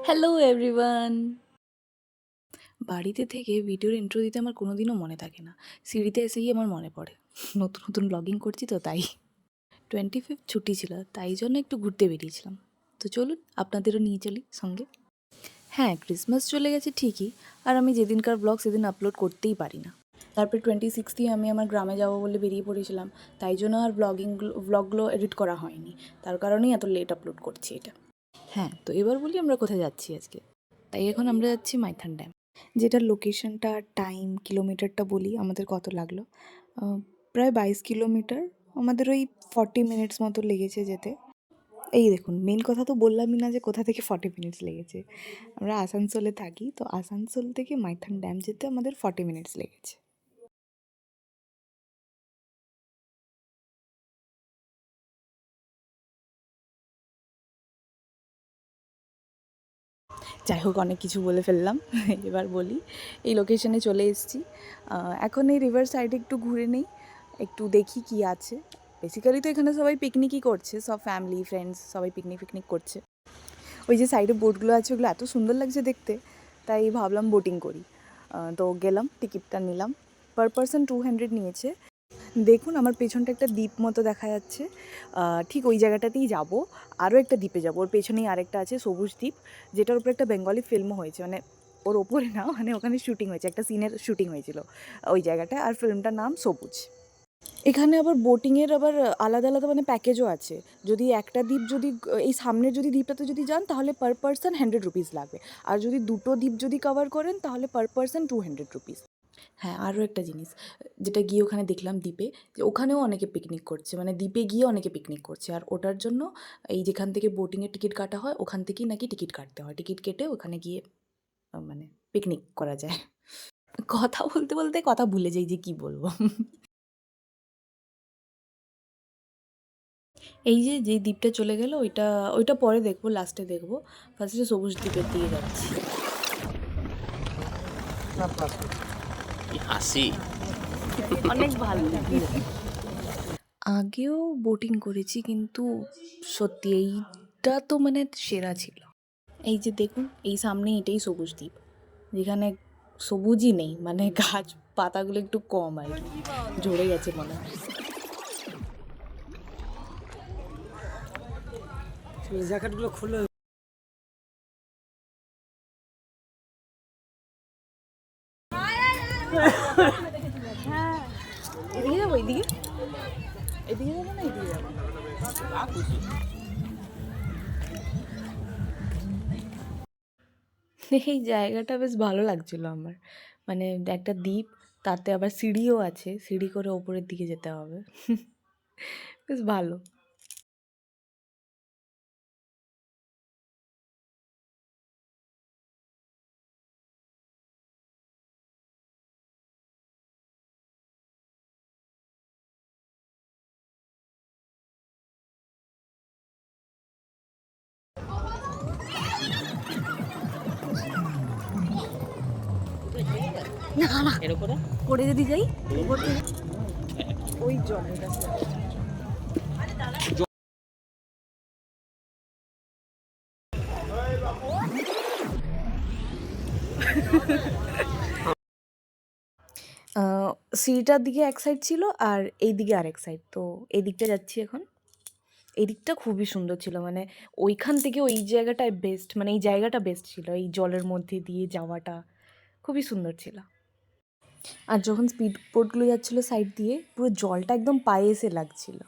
Hello everyone. বাড়িতে থেকে ভিডিওর ইন্ট্রো দিতে আমার কোনোদিনও মনে থাকে না। সিঁড়িতে এসেই আমার মনে পড়ে। নতুন নতুন ব্লগিং করছি তো তাই। 25th ছুটি ছিল, তাই জন্য একটু ঘুরতে বেরিয়েছিলাম। তো চলুন আপনাদেরও নিয়ে চলি সঙ্গে। হ্যাঁ, ক্রিসমাস চলে গেছে ঠিকই, আর আমি যেদিনকার ব্লগ সেদিন আপলোড করতেই পারি না। তারপর 26th আমি আমার গ্রামে যাব বলে বেরিয়ে পড়েছিলাম, তাই জন্য আর ব্লগগুলো এডিট করা হয়নি। তার কারণেই এত লেট আপলোড করছি এটা। হ্যাঁ, তো এবার বলি আমরা কোথায় যাচ্ছি আজকে। তাই এখন আমরা যাচ্ছি মাইথন ড্যাম, যেটার লোকেশনটা, টাইম, কিলোমিটারটা বলি আমাদের কত লাগলো। প্রায় 22 কিলোমিটার, আমাদের ওই 40 মিনিটস মতো লেগেছে যেতে। এই দেখুন, মেন কথা তো বললামই না যে কোথা থেকে 40 মিনিটস লেগেছে। আমরা আসানসোলে থাকি, তো আসানসোল থেকে মাইথন ড্যাম যেতে আমাদের 40 মিনিটস লেগেছে। যাই হোক, অনেক কিছু বলে ফেললাম। এবার বলি, এই লোকেশনে চলে এসেছি। এখন এই রিভার সাইডে একটু ঘুরে নেই, একটু দেখি কি আছে। বেসিক্যালি তো এখানে সবাই পিকনিকই করছে, সব ফ্যামিলি ফ্রেন্ডস সবাই পিকনিক করছে। ওই যে সাইডে বোটগুলো আছে, ওগুলো এত সুন্দর লাগছে দেখতে, তাই ভাবলাম বোটিং করি। তো গেলাম, টিকিটটা নিলাম। পার পারসন 200 নিয়েছে। দেখুন আমার পেছনটা একটা দ্বীপ মতো দেখা যাচ্ছে, ঠিক ওই জায়গাটাতেই যাব। আরও একটা দ্বীপে যাব, ওর পেছনেই আরেকটা আছে সবুজ দ্বীপ, যেটার উপরে একটা বেঙ্গলি ফিল্মও হয়েছে, মানে ওর ওপরে না, মানে ওখানে শুটিং হয়েছে, একটা সিনের শুটিং হয়েছিল ওই জায়গাটায়, আর ফিল্মটার নাম সবুজ। এখানে আবার বোটিংয়ের আবার আলাদা আলাদা মানে প্যাকেজও আছে। যদি একটা দ্বীপ, যদি এই সামনের যদি দ্বীপটাতে যদি যান, তাহলে পার পারসন 100 রুপিস লাগবে। আর যদি দুটো দ্বীপ যদি কভার করেন, তাহলে পার পারসন 200 রুপিস। হ্যাঁ, আরও একটা জিনিস, যেটা গিয়ে ওখানে দেখলাম দ্বীপে, যে ওখানেও অনেকে পিকনিক করছে, মানে দ্বীপে গিয়ে অনেকে পিকনিক করছে। আর ওটার জন্য এই যেখান থেকে বোটিংয়ের টিকিট কাটা হয়, ওখান থেকেই নাকি টিকিট কাটতে হয়, টিকিট কেটে ওখানে গিয়ে মানে পিকনিক করা যায়। কথা বলতে বলতে কথা ভুলে যাই যে কী বলবো। এই যে যেই দ্বীপটা চলে গেল, ওইটা ওইটা পরে দেখবো, লাস্টে দেখবো। ফার্স্টে সবুজ দ্বীপের দিকে যাচ্ছি। কি হাসি! অনেক ভালো লাগে। আগেও বোটিং করেছি, কিন্তু সত্যি এইটা তো মানে সেরা ছিল। এই যে দেখুন, এই সামনে এটাই সবুজ দ্বীপ, যেখানে সবুজই নেই, মানে গাছ পাতাগুলো একটু কম আর কি, ঝরে গেছে মনে হয়। জ্যাকেটগুলো খুলে এদিকে যাবো, এদিকে এদিকে যাবো না এদিকে যাবো? এই জায়গাটা বেশ ভালো লাগছিল আমার, মানে একটা দ্বীপ, তাতে আবার সিঁড়িও আছে, সিঁড়ি করে ওপরের দিকে যেতে হবে। বেশ ভালো। না না, এর উপরে পড়ে যদি যাই উপর থেকে, ওই জলের কাছে। সিঁড়িটার দিকে এক সাইড ছিল, আর এই দিকে আরেক সাইড, তো এই দিকটা যাচ্ছি এখন। এই দিকটা খুবই সুন্দর ছিল, মানে ওইখান থেকে ওই জায়গাটায় বেস্ট, মানে এই জায়গাটা বেস্ট ছিল, এই জলের মধ্যে দিয়ে যাওয়াটা খুবই সুন্দর ছিল। আর যখন স্পিড বোটগুলো যাচ্ছিলো সাইড দিয়ে, পুরো জলটা একদম পায়ে এসে লাগছিল।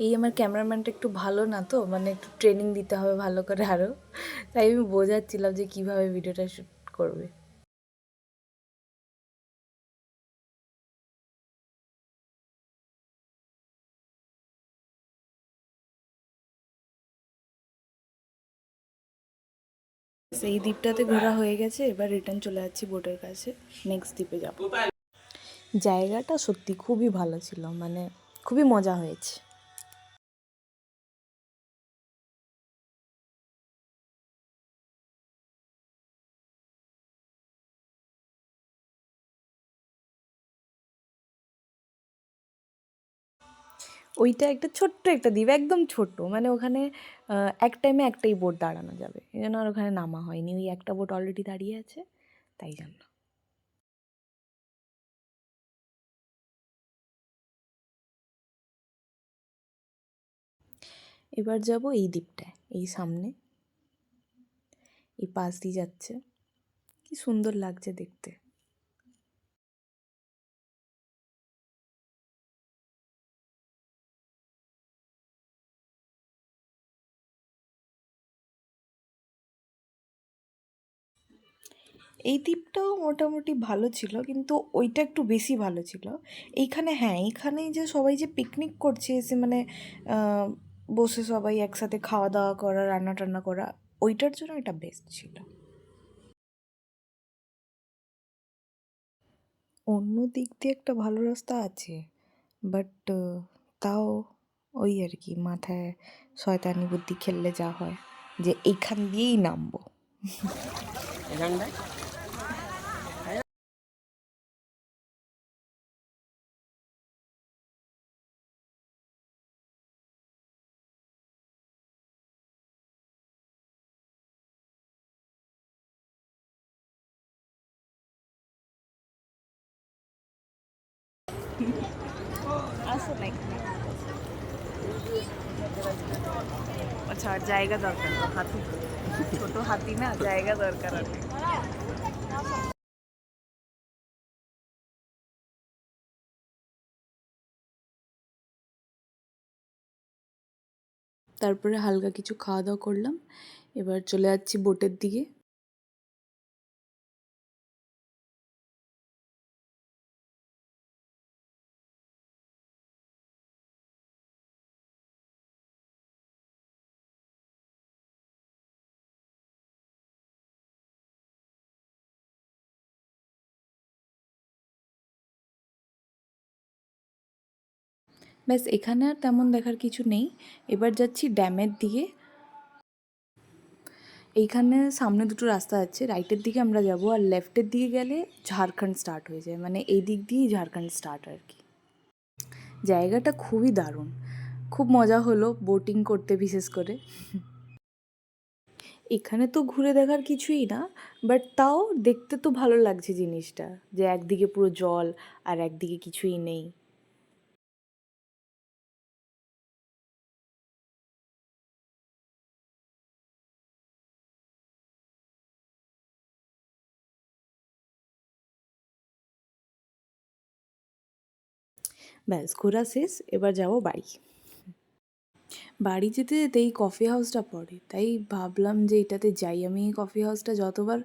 এই আমার ক্যামেরাম্যানটা একটু ভালো না, তো মানে একটু ট্রেনিং দিতে হবে ভালো করে আরও, তাই আমি বোঝাচ্ছিলাম যে কীভাবে ভিডিওটা শ্যুট করবে। সেই দ্বীপটাতে ঘোরা হয়ে গেছে, এবার রিটার্ন চলে যাচ্ছি বোটের কাছে, নেক্সট দ্বীপে যাব। জায়গাটা সত্যি খুবই ভালো ছিল, মানে খুবই মজা হয়েছে। ওইটা একটা ছোট্ট একটা দ্বীপ, একদম ছোট, মানে ওখানে এক টাইমে একটাই বোট দাঁড়ানো যাবে, এই জন্য আর ওখানে নামা হয়নি। ওই একটা বোট অলরেডি দাঁড়িয়ে আছে, তাই জন্য। এবার যাব এই দ্বীপটায়, এই সামনে, এই পাশ দিয়ে যাচ্ছে, কি সুন্দর লাগছে দেখতে। এই দ্বীপটাও মোটামুটি ভালো ছিল, কিন্তু ওইটা একটু বেশি ভালো ছিল। এইখানে, হ্যাঁ, এইখানেই যে সবাই যে পিকনিক করছে এসে, মানে বসে সবাই একসাথে খাওয়া দাওয়া করা, রান্না টান্না করা, ওইটার জন্য এটা বেস্ট ছিল। অন্য দিক দিয়ে একটা ভালো রাস্তা আছে, বাট তাও ওই আর কি, মাথায় শয়তানি বুদ্ধি খেললে যা হয়, যে এইখান দিয়েই নামবো। এখানটায় আসো না এখানে। আচ্ছা, আর জায়গা দরকার তো, হাতি, ছোট হাতি না, জায়গা দরকার অনেক। তারপরে হালকা কিছু খাওয়া দাওয়া করলাম, এবার চলে যাচ্ছি বোটের দিকে। ব্যাস, এখানে আর তেমন দেখার কিছু নেই। এবার যাচ্ছি ড্যামের দিকে। এইখানে সামনে দুটো রাস্তা আছে, রাইটের দিকে আমরা যাব, আর লেফটের দিকে গেলে ঝাড়খণ্ড স্টার্ট হয়ে যায়, মানে এই দিক দিয়েই ঝাড়খণ্ড স্টার্ট আর কি। জায়গাটা খুবই দারুণ, খুব মজা হলো বোটিং করতে বিশেষ করে। এখানে তো ঘুরে দেখার কিছুই না, বাট তাও দেখতে তো ভালো লাগছে জিনিসটা, যে একদিকে পুরো জল আর একদিকে কিছুই নেই। ব্যাস, ঘোরা শেষ, এবার যাব বাড়ি। বাড়ি যেতে যেতে এই কফি হাউসটা পড়ে, তাই ভাবলাম যে এটাতে যাই। আমি এই কফি হাউসটা যতবার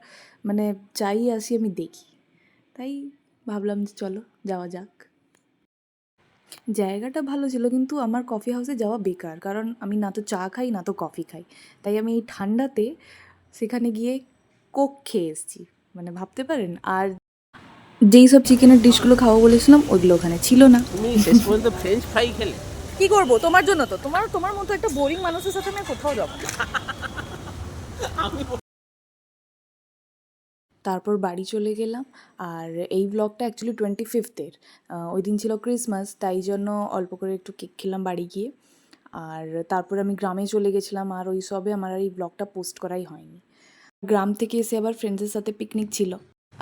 মানে যাই আসি আমি দেখি, তাই ভাবলাম যে চলো যাওয়া যাক। জায়গাটা ভালো ছিল, কিন্তু আমার কফি হাউসে যাওয়া বেকার, কারণ আমি না তো চা খাই না তো কফি খাই। তাই আমি এই ঠান্ডাতে সেখানে গিয়ে কোক খেয়ে এসেছি, মানে ভাবতে পারেন। আর যেই সব চিকেনের ডিশগুলো খাবো বলেছিলাম ওইগুলো ওখানে ছিল না। তুমি শেষ পর্যন্ত ফ্রেঞ্চ ফ্রাই খেলে। কি করবো তোমার জন্য, তো তোমার মতো একটা বোরিং মানুষের সাথে আমি কোথাও যাবো না। তারপর বাড়ি চলে গেলাম। আর এই ব্লগটা অ্যাকচুয়ালি 25th, ওই দিন ছিল ক্রিসমাস, তাই জন্য অল্প করে একটু কেক খেলাম বাড়ি গিয়ে। আর তারপর আমি গ্রামে চলে গেছিলাম, আর ওই সবে আমার আর এই ব্লগটা পোস্ট করাই হয়নি। গ্রাম থেকে এসে আবার ফ্রেন্ডসের সাথে পিকনিক ছিল।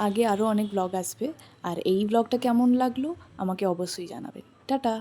আগে আরও অনেক ব্লগ আসবে, আর এই ব্লগটা কেমন লাগলো আমাকে অবশ্যই জানাবেন। টাটা।